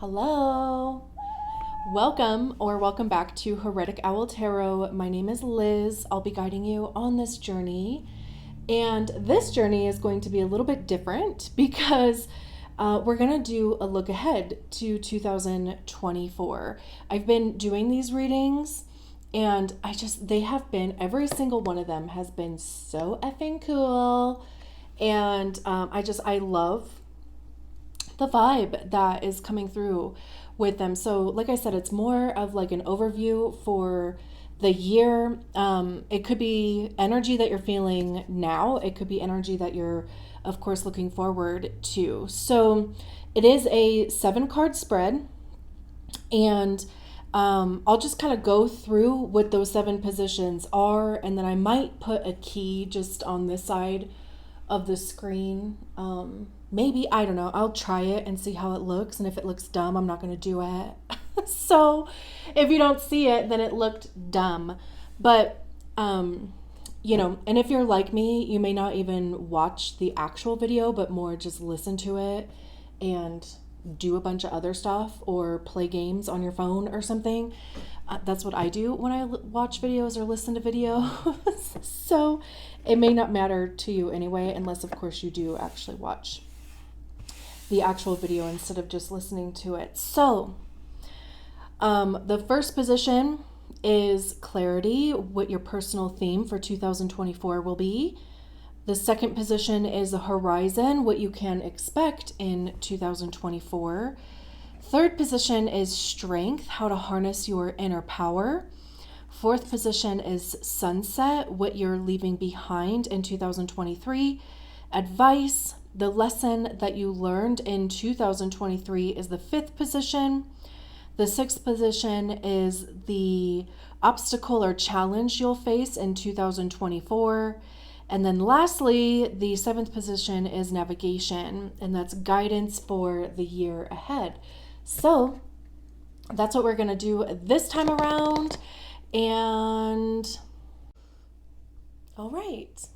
Hello. Welcome back to Heretic Owl Tarot. My name is Liz. I'll be guiding you on this journey. And this journey is going to be a little bit different because we're going to do a look ahead to 2024. I've been doing these readings and every single one of them has been so effing cool. And I love the vibe that is coming through with them. So like I said, it's more of like an overview for the year. It could be energy that you're feeling now. It could be energy that you're, of course, looking forward to. So it is a 7-card spread, and I'll just kind of go through what those 7 positions are, and then I might put a key just on this side of the screen. Maybe, I don't know. I'll try it and see how it looks. And if it looks dumb, I'm not going to do it. So if you don't see it, then it looked dumb. But, and if you're like me, you may not even watch the actual video, but more just listen to it and do a bunch of other stuff or play games on your phone or something. That's what I do when I watch videos or listen to videos. So it may not matter to you anyway, unless of course you do actually watch the actual video instead of just listening to it. So the first position is clarity, what your personal theme for 2024 will be. The second position is a horizon, what you can expect in 2024. Third position is strength, how to harness your inner power. Fourth position is sunset, what you're leaving behind in 2023. Advice, the lesson that you learned in 2023 is the 5th position. The 6th position is the obstacle or challenge you'll face in 2024. And then lastly, the 7th position is navigation, and that's guidance for the year ahead. So that's what we're going to do this time around. And all right.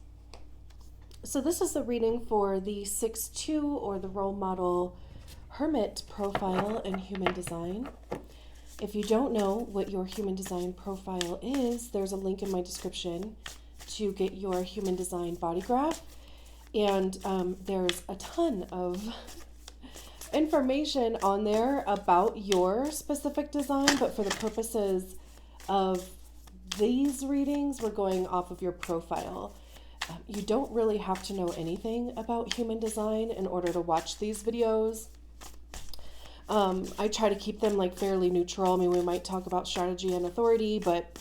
So this is the reading for the 6-2 or the role model hermit profile in human design. If you don't know what your human design profile is, there's a link in my description to get your human design body graph. And there's a ton of information on there about your specific design, but for the purposes of these readings, we're going off of your profile. You don't really have to know anything about human design in order to watch these videos. I try to keep them like fairly neutral. I mean, we might talk about strategy and authority, but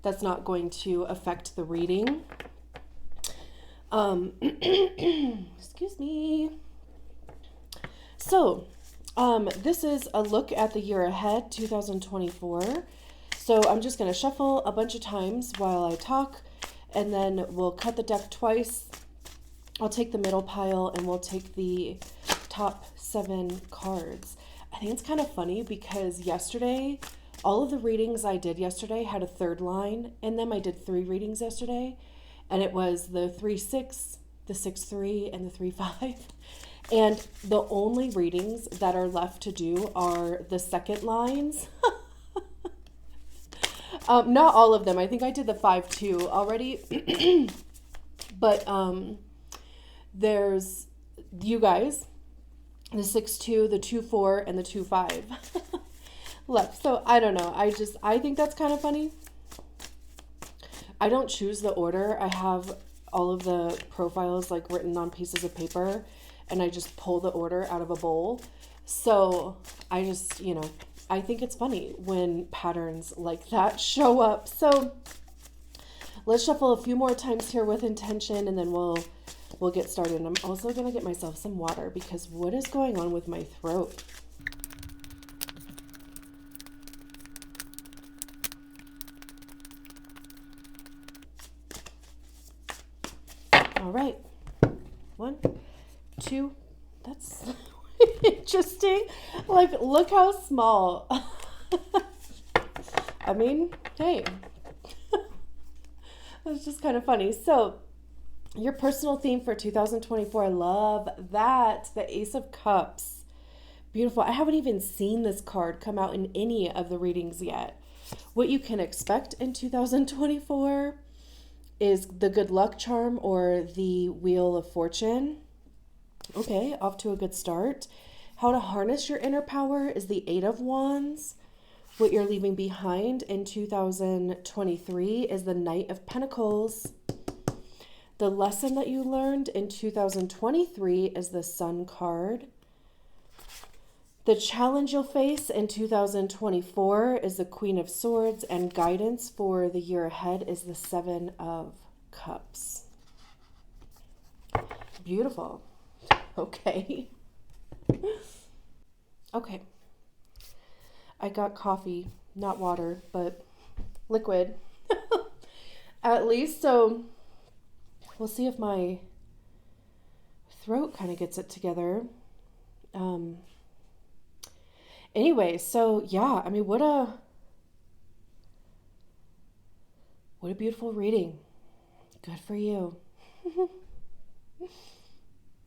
that's not going to affect the reading. Excuse me. So, this is a look at the year ahead, 2024. So I'm just going to shuffle a bunch of times while I talk, and then we'll cut the deck twice. I'll take the middle pile and we'll take the top 7 cards. I think it's kind of funny because yesterday, all of the readings I did yesterday had a 3rd line in them. I did 3 readings yesterday, and it was the 3-6, the 6-3, and the 3-5. And the only readings that are left to do are the 2nd lines. Not all of them. I think I did the 5-2 already. But there's you guys, the 6-2, the 2-4, and the 2-5 left. So I don't know. I think that's kind of funny. I don't choose the order. I have all of the profiles like written on pieces of paper, and I just pull the order out of a bowl. So I just, I think it's funny when patterns like that show up. So let's shuffle a few more times here with intention, and then we'll get started. And I'm also going to get myself some water because what is going on with my throat? All right. 1, 2. That's interesting. Like, look how small. I mean, hey. That's just kind of funny. So, your personal theme for 2024, I love that. The Ace of Cups. Beautiful. I haven't even seen this card come out in any of the readings yet. What you can expect in 2024 is the good luck charm or the wheel of fortune. Okay, off to a good start. How to harness your inner power is the 8 of Wands. What you're leaving behind in 2023 is the Knight of Pentacles. The lesson that you learned in 2023 is the Sun card. The challenge you'll face in 2024 is the Queen of Swords, and guidance for the year ahead is the 7 of Cups. Beautiful. Okay. Okay. I got coffee, not water, but liquid. At least, so we'll see if my throat kind of gets it together. Anyway, so yeah, I mean, what a beautiful reading. Good for you.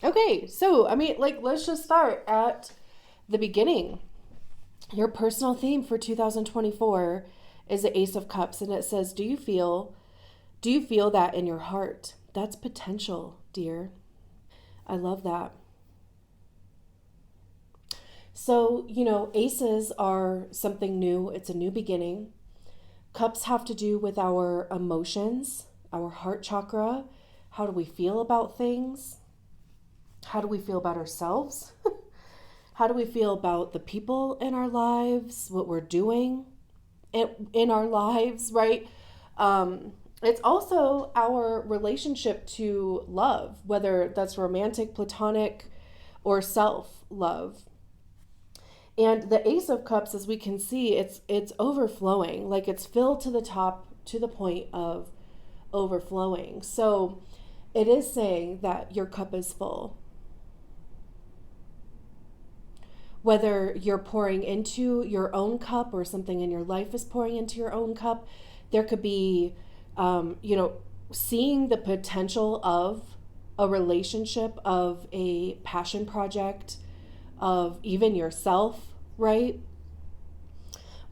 Okay, so I mean, like, let's just start at the beginning. Your personal theme for 2024 is the Ace of Cups, and it says, do you feel that in your heart? That's potential, dear. I love that. So, aces are something new. It's a new beginning. Cups have to do with our emotions, our heart chakra. How do we feel about things? How do we feel about ourselves? How do we feel about the people in our lives, what we're doing in our lives, right? It's also our relationship to love, whether that's romantic, platonic, or self-love. And the Ace of Cups, as we can see, it's overflowing. Like, it's filled to the top, to the point of overflowing. So it is saying that your cup is full. Whether you're pouring into your own cup or something in your life is pouring into your own cup, there could be, seeing the potential of a relationship, of a passion project, of even yourself, right?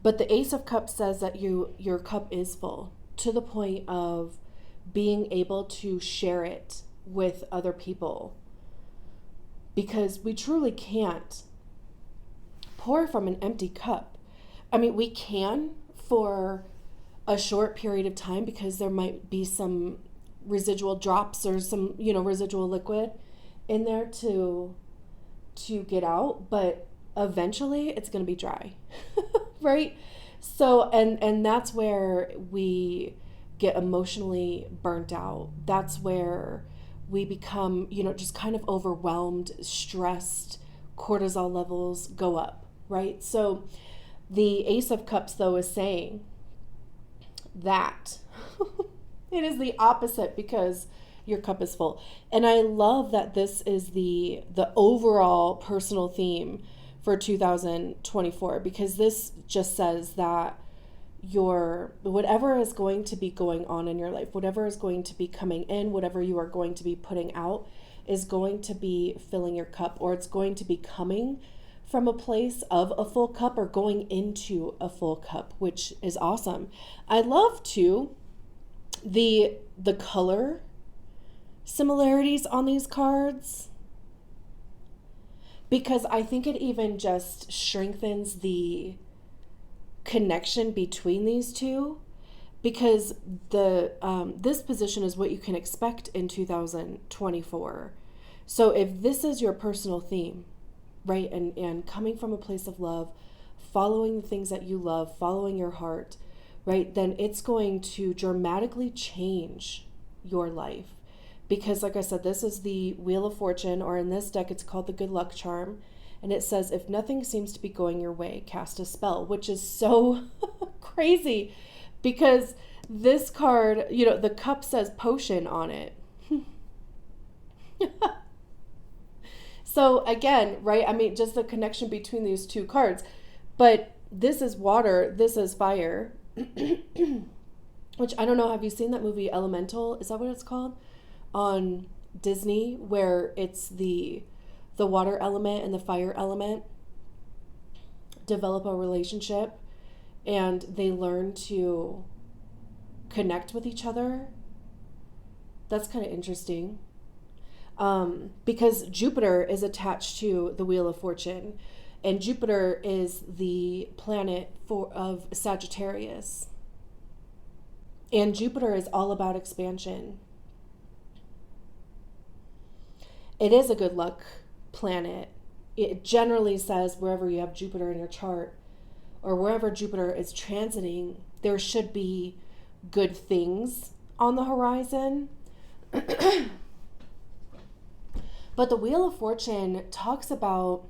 But the Ace of Cups says that your cup is full to the point of being able to share it with other people, because we truly can't pour from an empty cup. I mean, we can for a short period of time because there might be some residual drops or some, residual liquid in there to get out, but eventually it's going to be dry. Right? So, and that's where we get emotionally burnt out. That's where we become, just kind of overwhelmed, stressed, cortisol levels go up, right? So the Ace of Cups, though, is saying that it is the opposite, because your cup is full. And I love that this is the overall personal theme for 2024, because this just says that your whatever is going to be going on in your life, whatever is going to be coming in, whatever you are going to be putting out, is going to be filling your cup, or it's going to be coming from a place of a full cup or going into a full cup, which is awesome. I love too the color similarities on these cards, because I think it even just strengthens the connection between these two, because the this position is what you can expect in 2024. So if this is your personal theme, right, and coming from a place of love, following the things that you love, following your heart, right, then it's going to dramatically change your life. Because, like I said, this is the Wheel of Fortune, or in this deck, it's called the Good Luck Charm. And it says, if nothing seems to be going your way, cast a spell, which is so crazy, because this card, the cup says potion on it. So again, right, I mean, just the connection between these two cards. But this is water, this is fire, which I don't know, have you seen that movie Elemental? Is that what it's called? On Disney, where it's the water element and the fire element. develop a relationship and they learn to connect with each other. That's kind of interesting. Because Jupiter is attached to the Wheel of Fortune, and Jupiter is the planet of Sagittarius. And Jupiter is all about expansion. It is a good luck planet. It generally says wherever you have Jupiter in your chart, or wherever Jupiter is transiting, there should be good things on the horizon. But the Wheel of Fortune talks about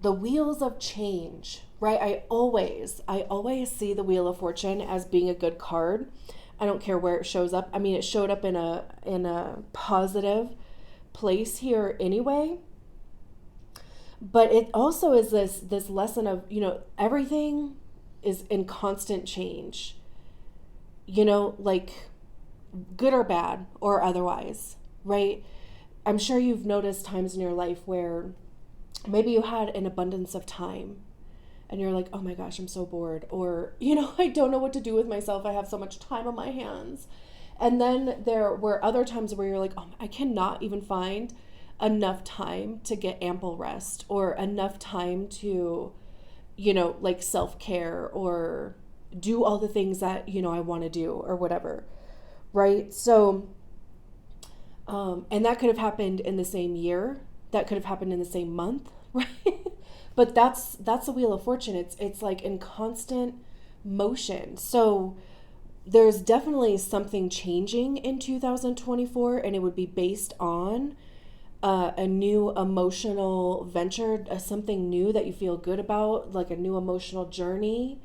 the wheels of change, right? I always see the Wheel of Fortune as being a good card. I don't care where it shows up. I mean, it showed up in a positive place here anyway. But it also is this lesson of, everything is in constant change. Like good or bad or otherwise, right? I'm sure you've noticed times in your life where maybe you had an abundance of time and you're like, oh my gosh, I'm so bored. Or, I don't know what to do with myself. I have so much time on my hands. And then there were other times where you're like, oh, I cannot even find enough time to get ample rest or enough time to, like self-care or do all the things that, I want to do or whatever. Right? So, and that could have happened in the same year. That could have happened in the same month, right? But that's the Wheel of Fortune. It's like in constant motion. So there's definitely something changing in 2024, and it would be based on a new emotional venture, something new that you feel good about, like a new emotional journey.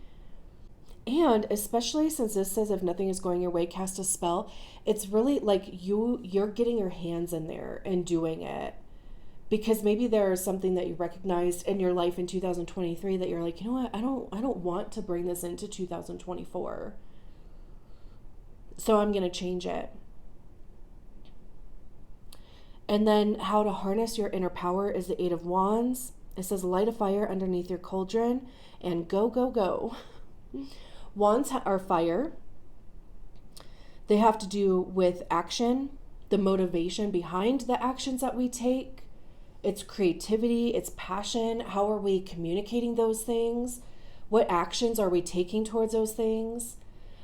And especially since this says if nothing is going your way, cast a spell, it's really like you're getting your hands in there and doing it. Because maybe there is something that you recognized in your life in 2023 that you're like, you know what, I don't want to bring this into 2024. So I'm going to change it. And then how to harness your inner power is the Eight of Wands. It says light a fire underneath your cauldron and go, go, go. Wands are fire. They have to do with action, the motivation behind the actions that we take. It's creativity, it's passion. How are we communicating those things? What actions are we taking towards those things?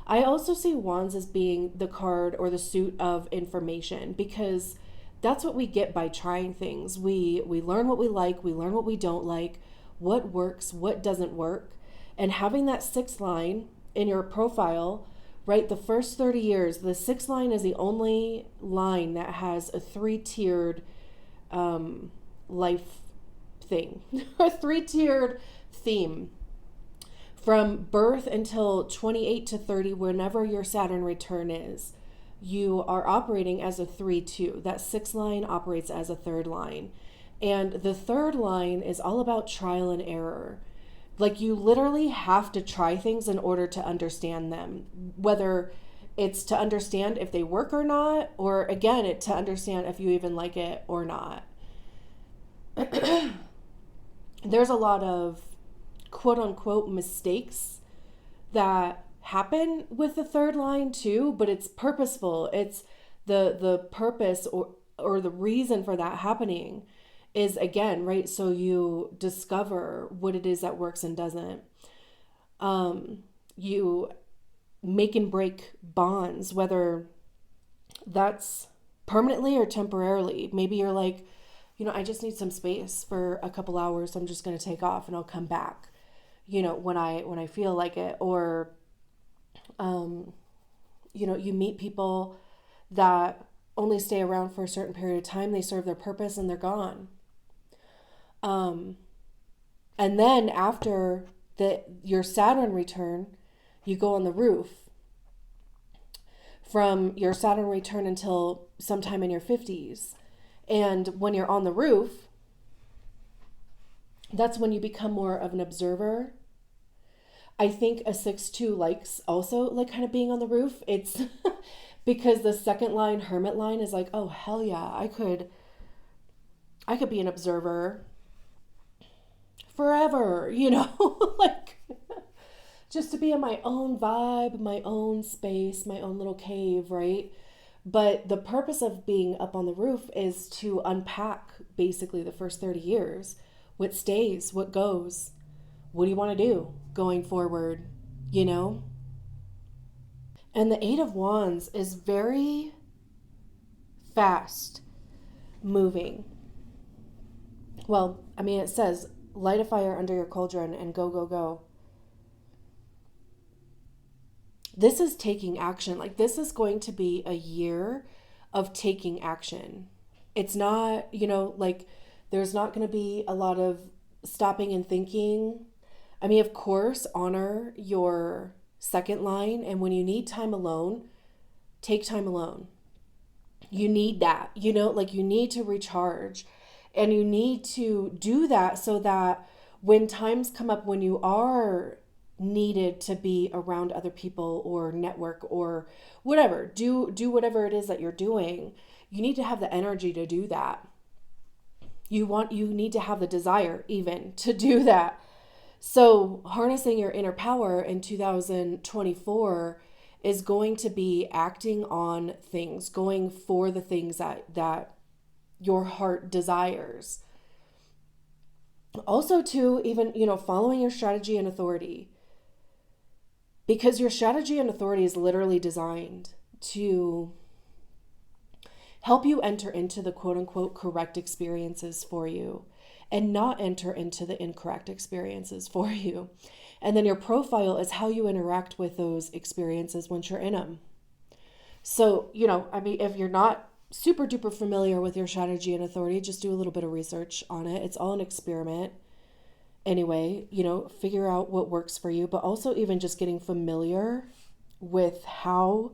I also see Wands as being the card or the suit of information, because that's what we get by trying things. We learn what we like, we learn what we don't like, what works, what doesn't work. And having that sixth line in your profile, right, the first 30 years, the sixth line is the only line that has a 3-tiered life thing, a 3-tiered theme. From birth until 28 to 30, whenever your Saturn return is, you are operating as a 3-2. That sixth line operates as a third line. And the third line is all about trial and error. Like you literally have to try things in order to understand them, whether it's to understand if they work or not, or again, to understand if you even like it or not. There's a lot of quote unquote mistakes that happen with the third line too, but it's purposeful. It's the purpose or the reason for that happening is, again, right, so you discover what it is that works and doesn't. You make and break bonds, whether that's permanently or temporarily. Maybe you're like, I just need some space for a couple hours. I'm just going to take off and I'll come back, when I feel like it. Or, you meet people that only stay around for a certain period of time. They serve their purpose and they're gone. And then after your Saturn return, you go on the roof. From your Saturn return until sometime in your 50s. And when you're on the roof, that's when you become more of an observer. I think a 6-2 likes also like kind of being on the roof. It's because the second line, hermit line, is like, oh, hell yeah, I could be an observer forever, like just to be in my own vibe, my own space, my own little cave, right? But the purpose of being up on the roof is to unpack basically the first 30 years. What stays, what goes, what do you want to do going forward, you know? And the Eight of Wands is very fast moving. Well, I mean, it says light a fire under your cauldron and go, go, go. This is taking action. Like, this is going to be a year of taking action. It's not, like, there's not going to be a lot of stopping and thinking. I mean, of course, honor your second line. And when you need time alone, take time alone. You need that, like you need to recharge. And you need to do that so that when times come up when you are needed to be around other people or network or whatever, do whatever it is that you're doing, you need to have the energy to do that. You need to have the desire even to do that. So harnessing your inner power in 2024 is going to be acting on things, going for the things that your heart desires. Also, too, even, following your strategy and authority. Because your strategy and authority is literally designed to help you enter into the quote unquote correct experiences for you and not enter into the incorrect experiences for you. And then your profile is how you interact with those experiences once you're in them. So, if you're not super duper familiar with your strategy and authority, just do a little bit of research on it. It's all an experiment. Anyway, figure out what works for you, but also even just getting familiar with how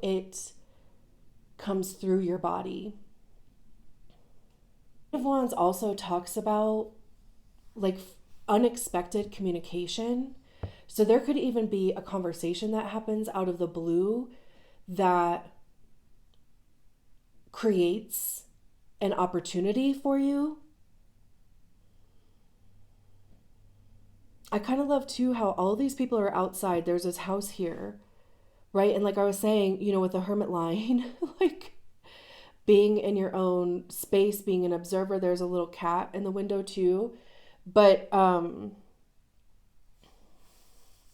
it comes through your body. Eight of Wands also talks about like unexpected communication. So there could even be a conversation that happens out of the blue that creates an opportunity for you. I kind of love too how all these people are outside. There's this house here, right? And like I was saying, with the hermit line, like being in your own space, being an observer, there's a little cat in the window too. But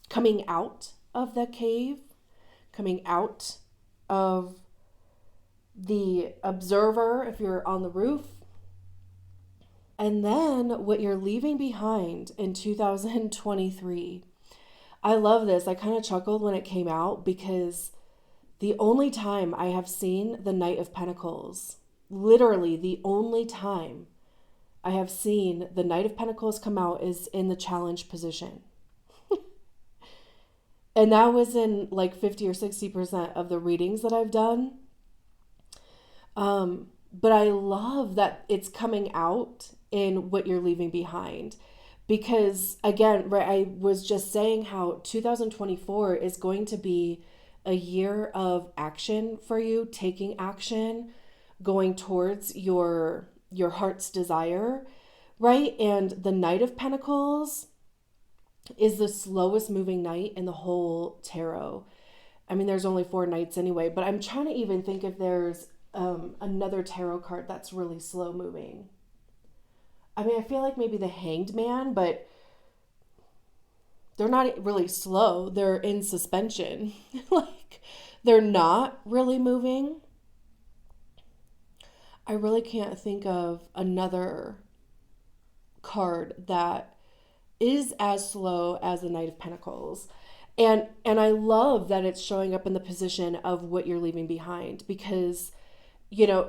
coming out of the cave, coming out of the observer if you're on the roof, and then what you're leaving behind in 2023. I love this. I kind of chuckled when it came out because the only time I have seen the Knight of Pentacles, literally the only time I have seen the Knight of Pentacles come out is in the challenge position. And that was in like 50 or 60% of the readings that I've done. But I love that it's coming out in what you're leaving behind. Because again, right, I was just saying how 2024 is going to be a year of action for you, taking action, going towards your heart's desire, right? And the Knight of Pentacles is the slowest moving knight in the whole tarot. I mean, there's only 4 knights anyway, but I'm trying to even think if there's another tarot card that's really slow moving. I mean, I feel like maybe the Hanged Man, but they're not really slow. They're in suspension. Like, they're not really moving. I really can't think of another card that is as slow as the Knight of Pentacles. And I love that it's showing up in the position of what you're leaving behind because,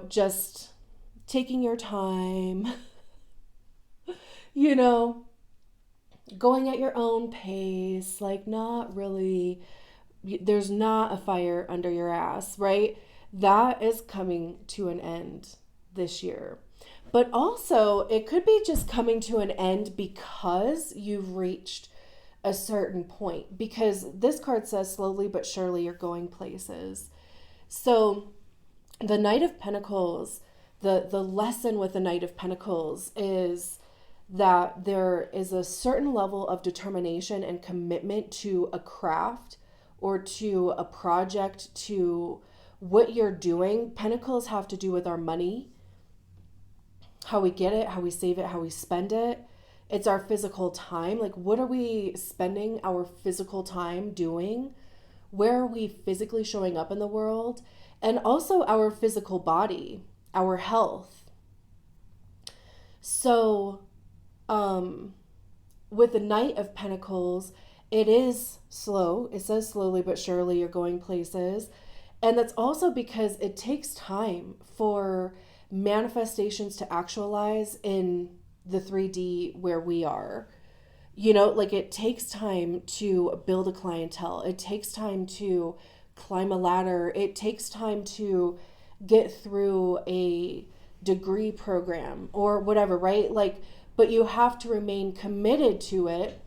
just taking your time, going at your own pace, like not really, there's not a fire under your ass, right? That is coming to an end this year. But also, it could be just coming to an end because you've reached a certain point. Because this card says slowly but surely you're going places. So the Knight of Pentacles The lesson with the Knight of Pentacles is that there is a certain level of determination and commitment to a craft or to a project, to what you're doing. Pentacles have to do with our money, how we get it, how we save it, how we spend it. It's our physical time. Like, what are we spending our physical time doing? Where are we physically showing up in the world? And also our physical body, our health. So, with the Knight of Pentacles, it is slow. It says slowly but surely you're going places. And that's also because it takes time for manifestations to actualize in the 3D where we are. You know, like, it takes time to build a clientele. It takes time to climb a ladder. It takes time to get through a degree program or whatever, right? Like, but you have to remain committed to it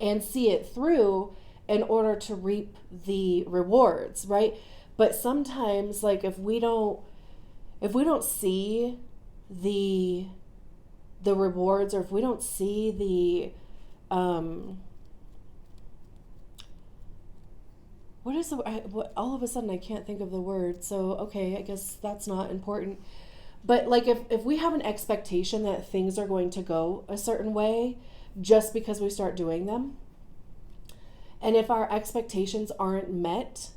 and see it through in order to reap the rewards, right? But sometimes, like, if we don't see the rewards, or if we don't see the all of a sudden I can't think of the word, so okay, I guess that's not important. But like, if we have an expectation that things are going to go a certain way just because we start doing them, and if our expectations aren't met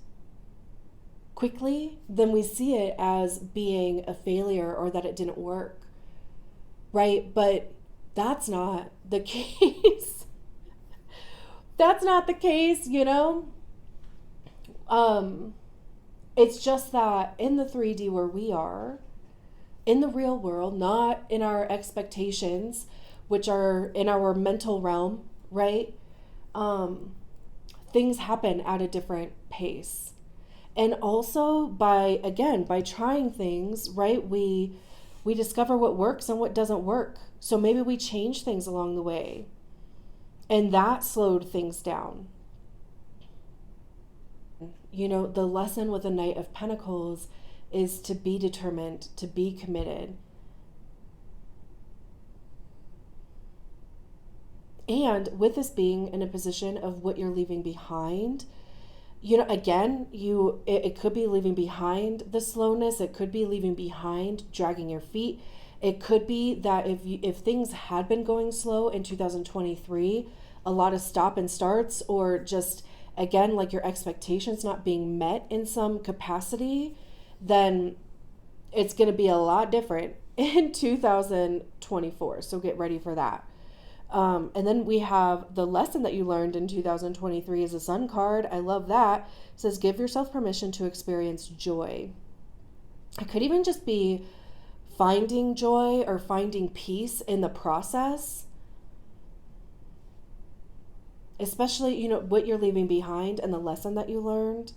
quickly, then we see it as being a failure or that it didn't work, right? But that's not the case. That's not the case, you know? It's just that in the 3D where we are, in the real world, not in our expectations, which are in our mental realm, right? Things happen at a different pace. And also by trying things, right? We discover what works and what doesn't work. So maybe we change things along the way. And that slowed things down. You know, the lesson with the Knight of Pentacles is to be determined, to be committed. And with this being in a position of what you're leaving behind, you know, again, it could be leaving behind the slowness. It could be leaving behind dragging your feet. It could be that if things had been going slow in 2023, a lot of stop and starts, or just, again, like, your expectations not being met in some capacity, then it's going to be a lot different in 2024. So get ready for that. And then we have the lesson that you learned in 2023 is a Sun card. I love that. It says, give yourself permission to experience joy. It could even just be finding joy or finding peace in the process. Especially, you know, what you're leaving behind and the lesson that you learned.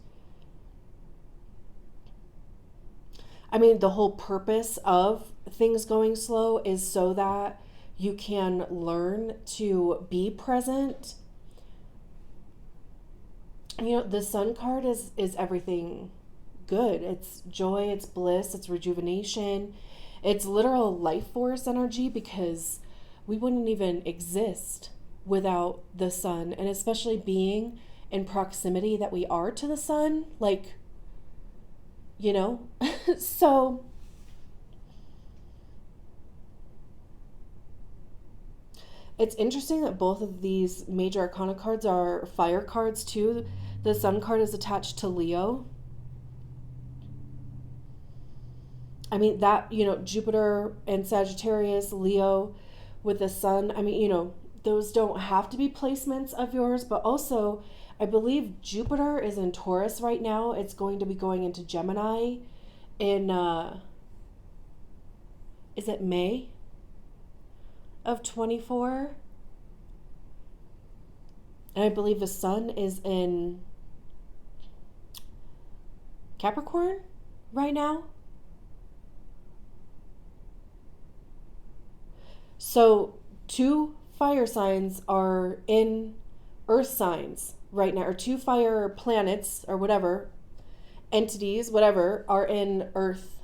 I mean, the whole purpose of things going slow is so that you can learn to be present. You know, the Sun card is everything good. It's joy, it's bliss, it's rejuvenation. It's literal life force energy, because we wouldn't even exist without the Sun, and especially being in proximity that we are to the Sun, like, you know. So it's interesting that both of these major arcana cards are fire cards too. The Sun card is attached to Leo. I mean, that, you know, Jupiter and Sagittarius, Leo with the Sun, I mean, you know, those don't have to be placements of yours, but also I believe Jupiter is in Taurus right now. It's going to be going into Gemini in, is it May of 24? And I believe the Sun is in Capricorn right now. So 2 fire signs are in earth signs right now, or 2 fire planets or whatever, entities, whatever, are in earth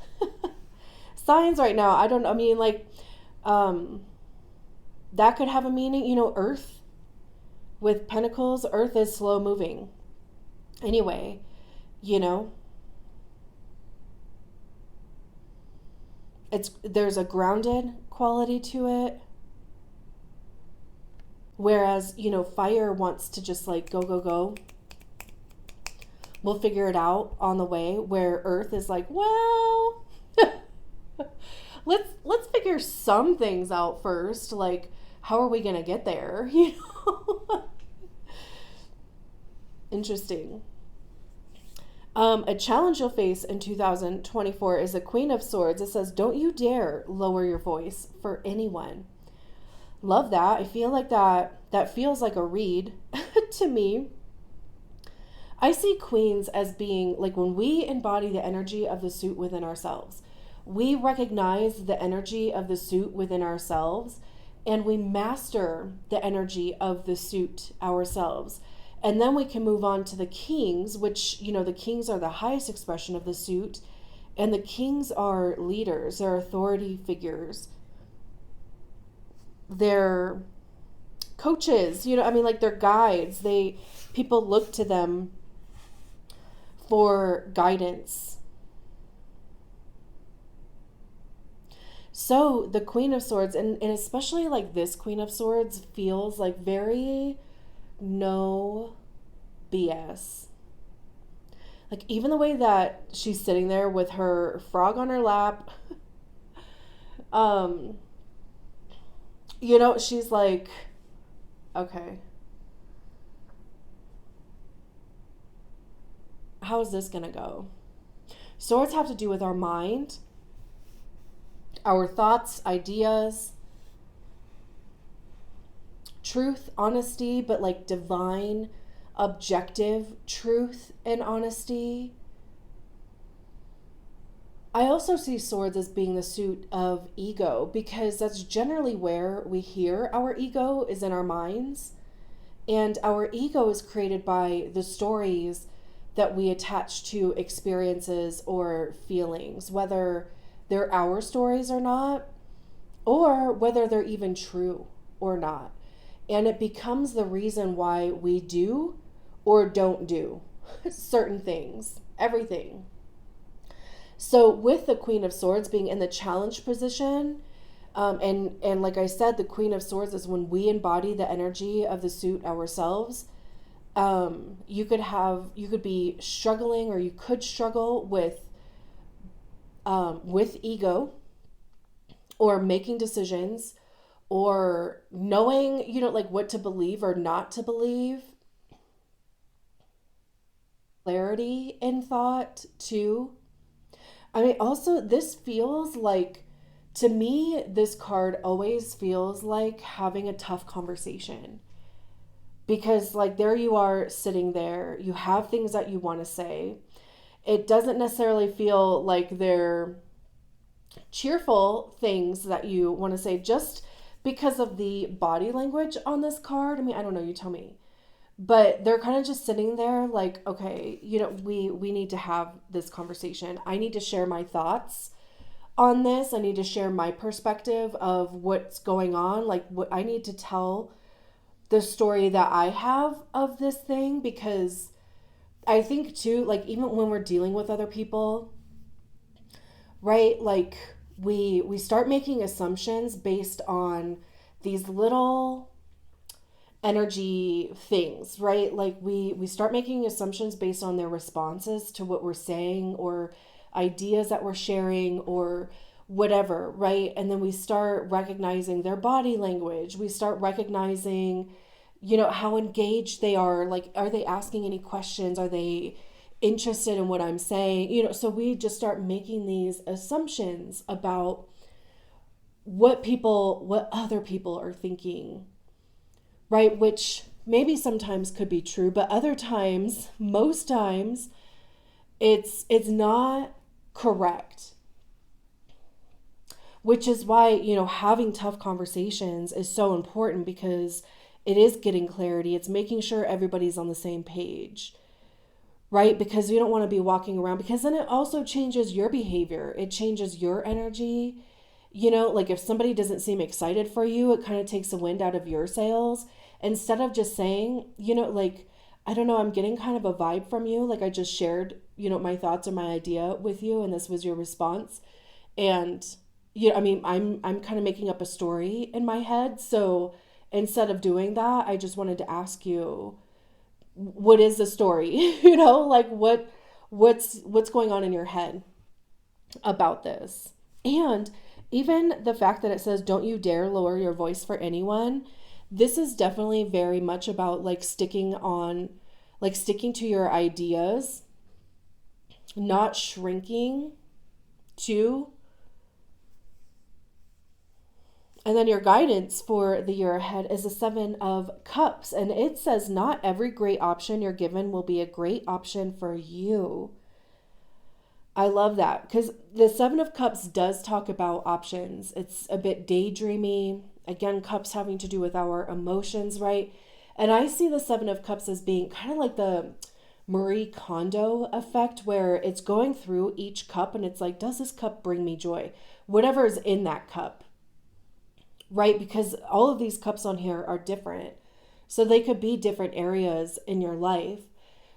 signs right now. I don't, I mean, like, um, that could have a meaning. Earth with pentacles, Earth is slow moving. Anyway, you know, there's a grounded quality to it. Whereas, fire wants to just like go, go, go. We'll figure it out on the way, where Earth is like, well, let's figure some things out first. Like, how are we gonna get there? Interesting. A challenge you'll face in 2024 is the Queen of Swords. It says, don't you dare lower your voice for anyone. Love that. I feel like that feels like a read to me. I see queens as being like, when we embody the energy of the suit within ourselves, we recognize the energy of the suit within ourselves, and we master the energy of the suit ourselves. And then we can move on to the kings, which, the kings are the highest expression of the suit. And the kings are leaders, they're authority figures. They're coaches, like they're guides. People look to them for guidance. So the Queen of Swords, and especially like this Queen of Swords, feels like very no BS. Like, even the way that she's sitting there with her frog on her lap, she's like, okay, how is this gonna go? Swords have to do with our mind, our thoughts, ideas, truth, honesty, but like divine, objective truth and honesty. I also see swords as being the suit of ego, because that's generally where we hear our ego is in our minds. And our ego is created by the stories that we attach to experiences or feelings, whether they're our stories or not, or whether they're even true or not. And it becomes the reason why we do or don't do certain things, everything. So with the Queen of Swords being in the challenge position, and like I said, the Queen of Swords is when we embody the energy of the suit ourselves. You could be struggling, or you could struggle with ego, or making decisions, or knowing, like what to believe or not to believe. Clarity in thought too. I mean, also, this feels like, to me, this card always feels like having a tough conversation. Because, like, there you are sitting there, you have things that you want to say. It doesn't necessarily feel like they're cheerful things that you want to say, just because of the body language on this card. I mean, I don't know, you tell me. But they're kind of just sitting there like, okay, we need to have this conversation. I need to share my thoughts on this. I need to share my perspective of what's going on. Like, what I need to tell the story that I have of this thing, because I think too, like, even when we're dealing with other people, right? Like, we start making assumptions based on these little energy things, right? Like, we start making assumptions based on their responses to what we're saying, or ideas that we're sharing, or whatever, right? And then we start recognizing their body language. We start recognizing, how engaged they are. Like, are they asking any questions? Are they interested in what I'm saying? So we just start making these assumptions about what other people are thinking, right? Which maybe sometimes could be true, but other times, most times, it's not correct. Which is why, having tough conversations is so important, because it is getting clarity. It's making sure everybody's on the same page, right? Because you don't want to be walking around, because then it also changes your behavior. It changes your energy. Like if somebody doesn't seem excited for you, it kind of takes the wind out of your sails. Instead of just saying, like, I don't know, I'm getting kind of a vibe from you. Like I just shared, my thoughts or my idea with you, and this was your response. And, I mean, I'm kind of making up a story in my head. So instead of doing that, I just wanted to ask you, what is the story? Like what's going on in your head about this? And even the fact that it says, don't you dare lower your voice for anyone. This is definitely very much about like sticking to your ideas, not shrinking to. And then your guidance for the year ahead is the Seven of Cups. And it says, not every great option you're given will be a great option for you. I love that, because the Seven of Cups does talk about options. It's a bit daydreamy. Again, cups having to do with our emotions, right? And I see the Seven of Cups as being kind of like the Marie Kondo effect, where it's going through each cup and it's like, does this cup bring me joy? Whatever is in that cup, right? Because all of these cups on here are different. So they could be different areas in your life.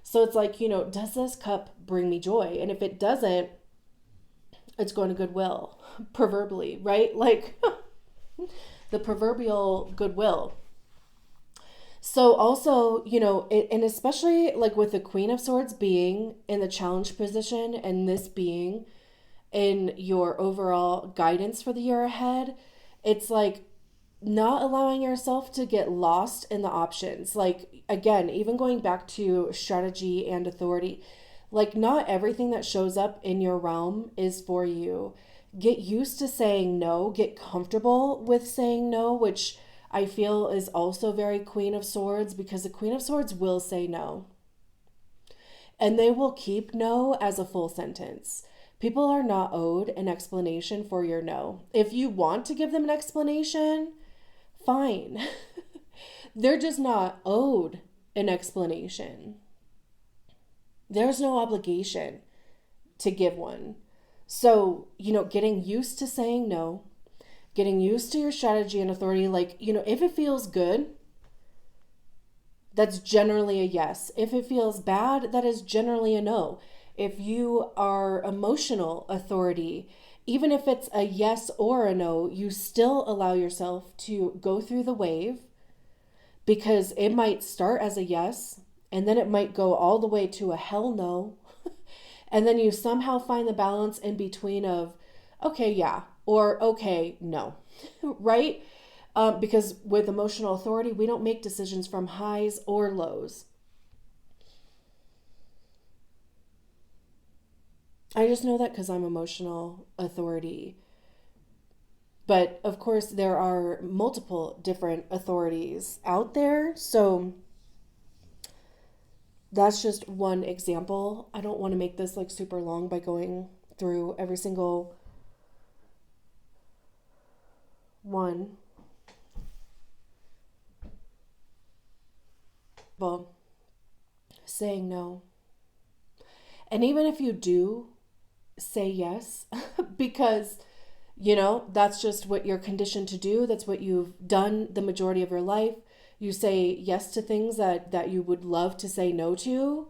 So it's like, does this cup bring me joy? And if it doesn't, it's going to Goodwill, proverbially, right? Like the proverbial Goodwill. So also, and especially like with the Queen of Swords being in the challenge position and this being in your overall guidance for the year ahead, it's like not allowing yourself to get lost in the options. Like, again, even going back to strategy and authority, like not everything that shows up in your realm is for you. Get used to saying no, get comfortable with saying no, which I feel is also very Queen of Swords, because the Queen of Swords will say no. And they will keep no as a full sentence. People are not owed an explanation for your no. If you want to give them an explanation, fine. They're just not owed an explanation. There's no obligation to give one. So, getting used to saying no, getting used to your strategy and authority, like, if it feels good, that's generally a yes. If it feels bad, that is generally a no. If you are emotional authority, even if it's a yes or a no, you still allow yourself to go through the wave, because it might start as a yes and then it might go all the way to a hell no. And then you somehow find the balance in between of, okay, yeah, or okay, no, right? Because with emotional authority, we don't make decisions from highs or lows. I just know that because I'm emotional authority. But of course, there are multiple different authorities out there. So that's just one example. I don't want to make this like super long by going through every single one. Well, saying no. And even if you do say yes, because that's just what you're conditioned to do. That's what you've done the majority of your life. You say yes to things that you would love to say no to.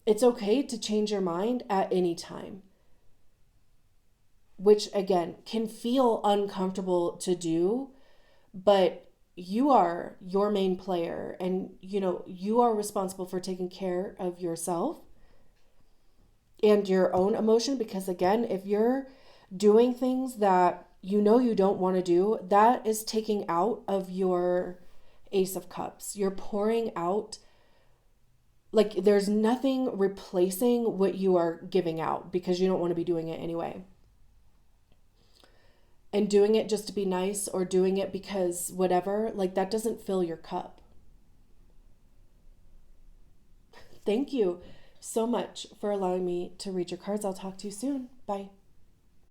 It's okay to change your mind at any time, which again can feel uncomfortable to do, but you are your main player, and you are responsible for taking care of yourself and your own emotion. Because again, if you're doing things that you don't want to do, that is taking out of your Ace of Cups. You're pouring out, like there's nothing replacing what you are giving out, because you don't want to be doing it anyway. And doing it just to be nice, or doing it because whatever, like that doesn't fill your cup. Thank you so much for allowing me to read your cards. I'll talk to you soon. Bye.